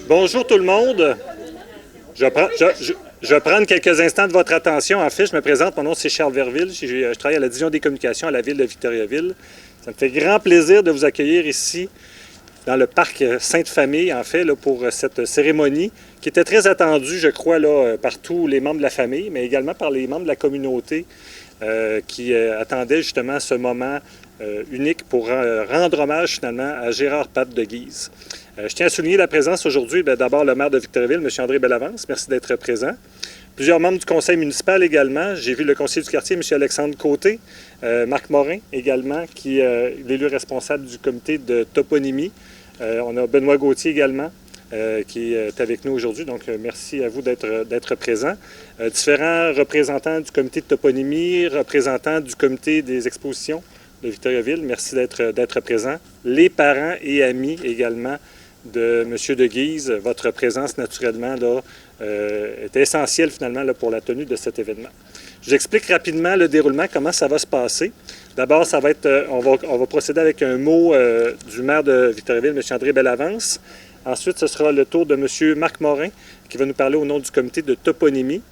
Bonjour tout le monde. Je vais prendre quelques instants de votre attention. En fait, je me présente. Mon nom, c'est Charles Verville. Je travaille à la division des communications à la ville de Victoriaville. Ça me fait grand plaisir de vous accueillir ici dans le parc Sainte-Famille, en fait, là, pour cette cérémonie qui était très attendue, je crois, là, par tous les membres de la famille, mais également par les membres de la communauté qui attendaient justement ce moment unique pour rendre hommage finalement à Gérard Pat de Guise. Je tiens à souligner la présence aujourd'hui, d'abord le maire de Victoriaville, M. André Bellavance, merci d'être présent. Plusieurs membres du conseil municipal également. J'ai vu le conseiller du quartier, M. Alexandre Côté, Marc Morin également, qui est l'élu responsable du comité de toponymie. On a Benoît Gauthier également, qui est avec nous aujourd'hui. Donc, merci à vous d'être présents. Différents représentants du comité de toponymie, représentants du comité des expositions de Victoriaville, merci d'être présents. Les parents et amis également de M. de Guise, votre présence naturellement là, est essentielle finalement là, pour la tenue de cet événement. Je vous explique rapidement le déroulement, comment ça va se passer. D'abord, ça va être, on va procéder avec un mot du maire de Victoriaville, M. André Bellavance. Ensuite, ce sera le tour de M. Marc Morin, qui va nous parler au nom du comité de toponymie.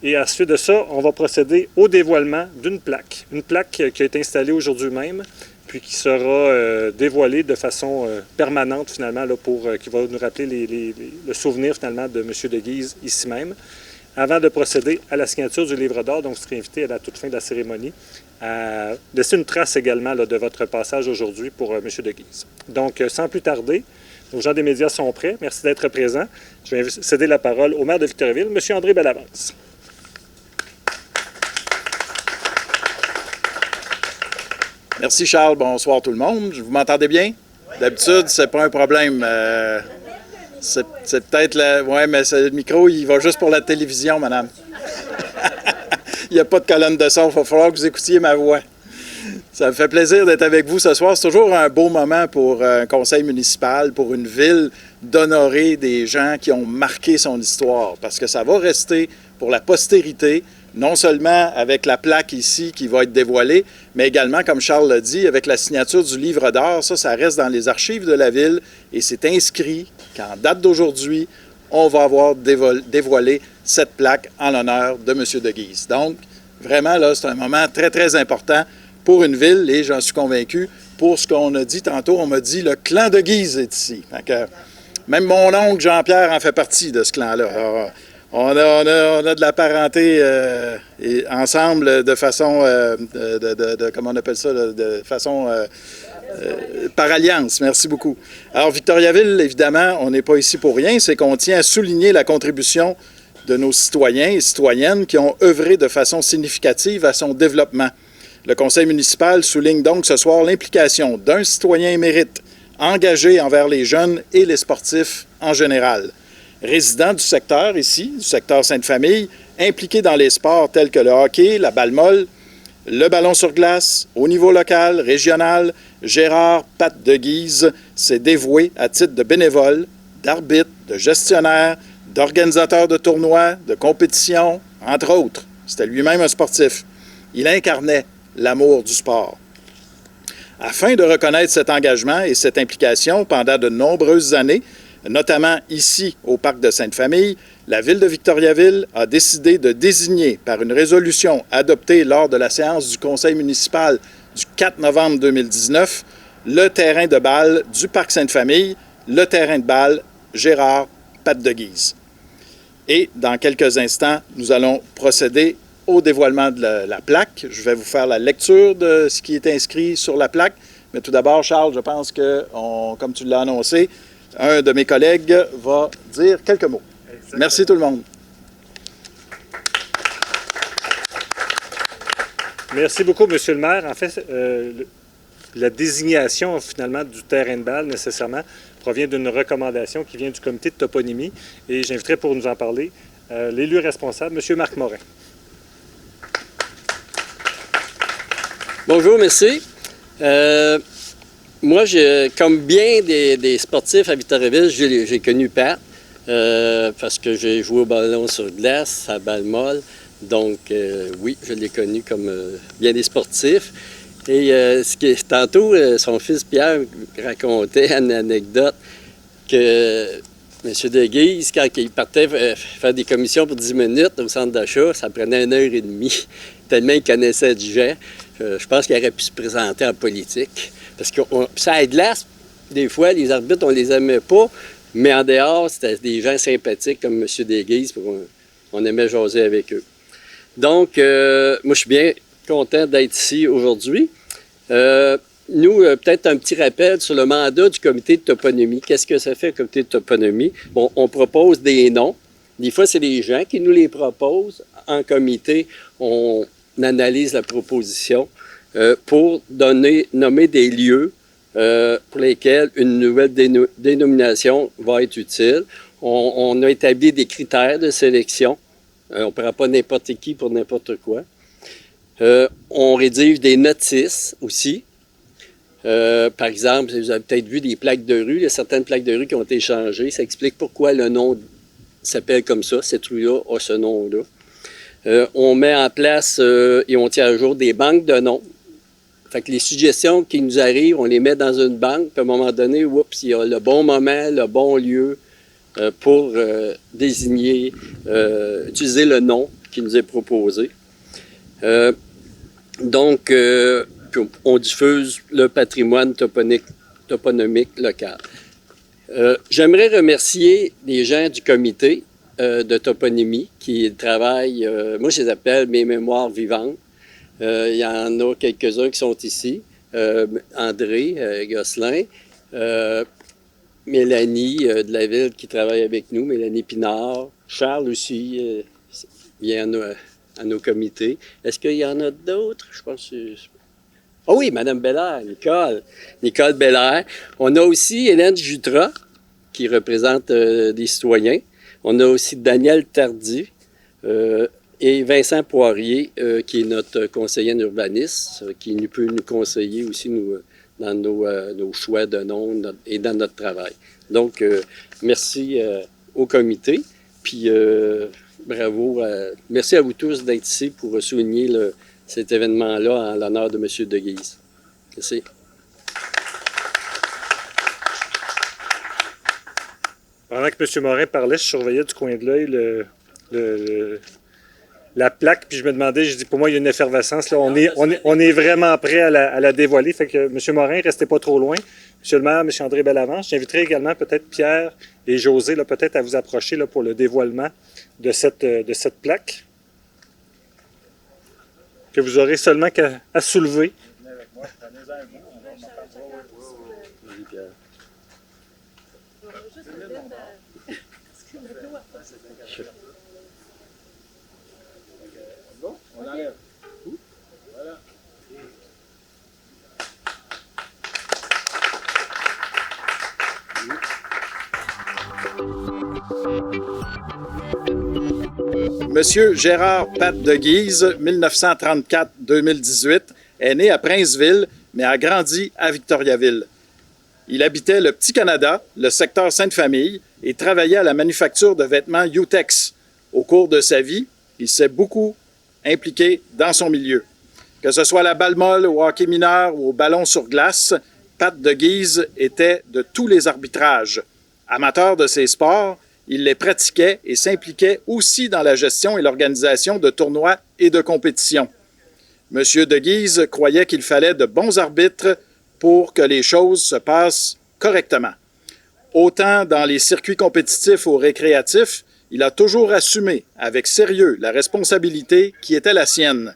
Et à suite de ça, on va procéder au dévoilement d'une plaque. Une plaque qui a été installée aujourd'hui même, puis qui sera dévoilée de façon permanente finalement, là, qui va nous rappeler le souvenir finalement de M. de Guise ici même, avant de procéder à la signature du livre d'or. Donc, vous serez invité à la toute fin de la cérémonie à laisser une trace également là, de votre passage aujourd'hui pour M. de Guise. Donc, sans plus tarder, nos gens des médias sont prêts. Merci d'être présents. Je vais céder la parole au maire de Victoriaville, M. André Bellavance. Merci Charles, bonsoir tout le monde. Vous m'entendez bien? D'habitude, c'est pas un problème. C'est peut-être ouais, mais le micro, il va juste pour la télévision, madame. Il n'y a pas de colonne de son, il va falloir que vous écoutiez ma voix. Ça me fait plaisir d'être avec vous ce soir. C'est toujours un beau moment pour un conseil municipal, pour une ville, d'honorer des gens qui ont marqué son histoire, parce que ça va rester pour la postérité, non seulement avec la plaque ici qui va être dévoilée, mais également, comme Charles l'a dit, avec la signature du livre d'or. Ça reste dans les archives de la ville et c'est inscrit qu'en date d'aujourd'hui, on va avoir dévoilé cette plaque en l'honneur de M. de Guise. Donc, vraiment, là, c'est un moment très, très important pour une ville et j'en suis convaincu, pour ce qu'on a dit tantôt, on m'a dit le clan de Guise est ici. Donc, même mon oncle Jean-Pierre en fait partie de ce clan-là. Alors, on a de la parenté ensemble de façon, comment on appelle ça, de façon par alliance. Merci beaucoup. Alors, Victoriaville, évidemment, on n'est pas ici pour rien, c'est qu'on tient à souligner la contribution de nos citoyens et citoyennes qui ont œuvré de façon significative à son développement. Le conseil municipal souligne donc ce soir l'implication d'un citoyen émérite engagé envers les jeunes et les sportifs en général. Résident du secteur ici, du secteur Sainte-Famille, impliqué dans les sports tels que le hockey, la balle molle, le ballon sur glace, au niveau local, régional, Gérard Pat de Guise s'est dévoué à titre de bénévole, d'arbitre, de gestionnaire, d'organisateur de tournois, de compétitions, entre autres. C'était lui-même un sportif. Il incarnait l'amour du sport. Afin de reconnaître cet engagement et cette implication pendant de nombreuses années, notamment ici au parc de Sainte-Famille, la ville de Victoriaville a décidé de désigner par une résolution adoptée lors de la séance du conseil municipal du 4 novembre 2019 le terrain de balle du parc Sainte-Famille, le terrain de balle Gérard Pat de Guise. Et dans quelques instants, nous allons procéder au dévoilement de la plaque. Je vais vous faire la lecture de ce qui est inscrit sur la plaque. Mais tout d'abord, Charles, je pense que, comme tu l'as annoncé, un de mes collègues va dire quelques mots. Exactement. Merci tout le monde. Merci beaucoup, Monsieur le maire. En fait, la désignation finalement du terrain de balle nécessairement provient d'une recommandation qui vient du comité de toponymie. Et j'inviterai pour nous en parler l'élu responsable, M. Marc Morin. Bonjour, merci. Moi, comme bien des sportifs à Victoriaville, j'ai connu Pat parce que j'ai joué au ballon sur glace, à balle molle. Donc, oui, je l'ai connu comme bien des sportifs. Et tantôt, son fils Pierre racontait une anecdote que M. Deguise, quand il partait faire des commissions pour 10 minutes au centre d'achat, ça prenait 1 heure et demie, tellement il connaissait du gens. Je pense qu'il aurait pu se présenter en politique. Parce que ça à glace, des fois, les arbitres, on les aimait pas, mais en dehors, c'était des gens sympathiques comme M. Deguise, on aimait jaser avec eux. Donc, moi, je suis bien content d'être ici aujourd'hui. Nous, peut-être un petit rappel sur le mandat du comité de toponymie. Qu'est-ce que ça fait, le comité de toponymie? Bon, on propose des noms. Des fois, c'est les gens qui nous les proposent. En comité, on analyse la proposition pour nommer des lieux pour lesquels une nouvelle dénomination va être utile. On a établi des critères de sélection. On ne prend pas n'importe qui pour n'importe quoi. On rédige des notices aussi. Par exemple, vous avez peut-être vu des plaques de rue. Il y a certaines plaques de rue qui ont été changées. Ça explique pourquoi le nom s'appelle comme ça. Cette rue-là a ce nom-là. On met en place et on tient à jour des banques de noms. Fait que les suggestions qui nous arrivent, on les met dans une banque. Puis à un moment donné, oups, il y a le bon moment, le bon lieu pour désigner, utiliser le nom qui nous est proposé. Donc, on diffuse le patrimoine toponymique local. J'aimerais remercier les gens du comité de toponymie qui travaillent, moi je les appelle mes mémoires vivantes. Il y en a quelques-uns qui sont ici. André Gosselin, Mélanie de la ville qui travaille avec nous, Mélanie Pinard, Charles aussi vient à nos comités. Est-ce qu'il y en a d'autres? Je pense que ah oui, Mme Belair, Nicole Belair. On a aussi Hélène Jutras, qui représente des citoyens. On a aussi Daniel Tardy et Vincent Poirier, qui est notre conseiller en urbanisme, qui peut nous conseiller aussi dans nos choix de noms et dans notre travail. Donc, merci au comité, puis bravo. Merci à vous tous d'être ici pour souligner cet événement-là en l'honneur de M. Deguise. Merci. Pendant que M. Morin parlait, je surveillais du coin de l'œil la plaque, puis je me demandais, je dis, pour moi, il y a une effervescence. Là. On est vraiment prêt à la dévoiler. Fait que, M. Morin, restez pas trop loin. M. le maire, M. André Bellavance, j'inviterai également peut-être Pierre et José, là, peut-être à vous approcher là, pour le dévoilement de cette plaque, que vous aurez seulement qu'à soulever. Monsieur Gérard Pat Deguise, 1934-2018, est né à Princeville, mais a grandi à Victoriaville. Il habitait le Petit-Canada, le secteur Sainte-Famille, et travaillait à la manufacture de vêtements Utex. Au cours de sa vie, il s'est beaucoup impliqué dans son milieu. Que ce soit à la balle molle, au hockey mineur ou au ballon sur glace, Pat Deguise était de tous les arbitrages. Amateur de ces sports, il les pratiquait et s'impliquait aussi dans la gestion et l'organisation de tournois et de compétitions. M. Deguise croyait qu'il fallait de bons arbitres pour que les choses se passent correctement. Autant dans les circuits compétitifs ou récréatifs, il a toujours assumé avec sérieux la responsabilité qui était la sienne.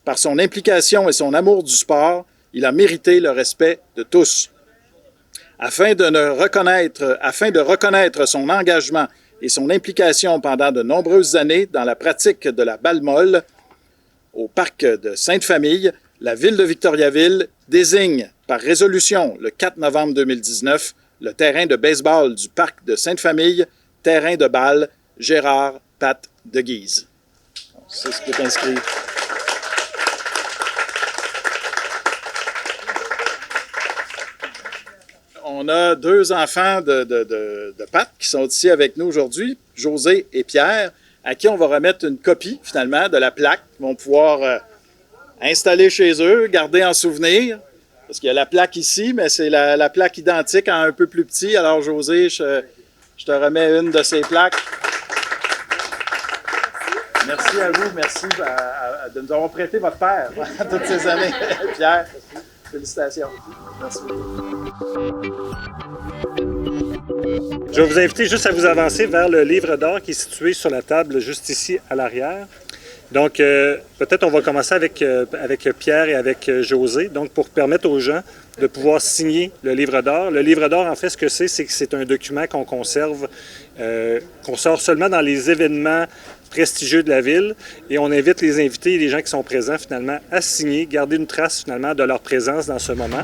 Par son implication et son amour du sport, il a mérité le respect de tous. Afin de reconnaître son engagement et son implication pendant de nombreuses années dans la pratique de la balle molle au parc de Sainte-Famille, la ville de Victoriaville désigne par résolution le 4 novembre 2019 le terrain de baseball du parc de Sainte-Famille, terrain de balle Gérard Pat Deguise. C'est ce qui est inscrit. On a deux enfants de Pat qui sont ici avec nous aujourd'hui, José et Pierre, à qui on va remettre une copie, finalement, de la plaque. Ils vont pouvoir installer chez eux, garder en souvenir. Parce qu'il y a la plaque ici, mais c'est la plaque identique en un peu plus petit. Alors, José, je te remets une de ces plaques. Merci à vous. Merci de nous avoir prêté votre père toutes ces années. Pierre, félicitations. Merci beaucoup. Je vais vous inviter juste à vous avancer vers le livre d'or qui est situé sur la table juste ici à l'arrière. Donc, peut-être on va commencer avec Pierre et avec José, donc pour permettre aux gens de pouvoir signer le livre d'or. Le livre d'or, en fait, ce que c'est que c'est un document qu'on conserve, qu'on sort seulement dans les événements prestigieux de la ville, et on invite les invités et les gens qui sont présents, finalement, à signer, garder une trace, finalement, de leur présence dans ce moment.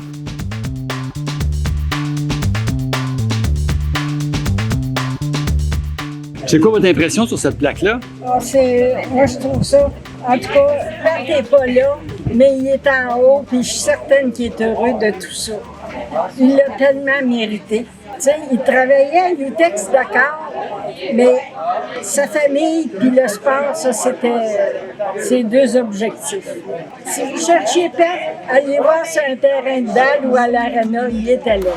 C'est quoi votre impression sur cette plaque-là? Moi, je trouve ça. En tout cas, Pat n'est pas là, mais il est en haut, puis je suis certaine qu'il est heureux de tout ça. Il l'a tellement mérité. Tu sais, il travaillait à l'UTEX, d'accord, mais sa famille puis le sport, ça, c'était ses deux objectifs. Si vous cherchiez Pat, allez voir sur un terrain de balle ou à l'aréna, il était là.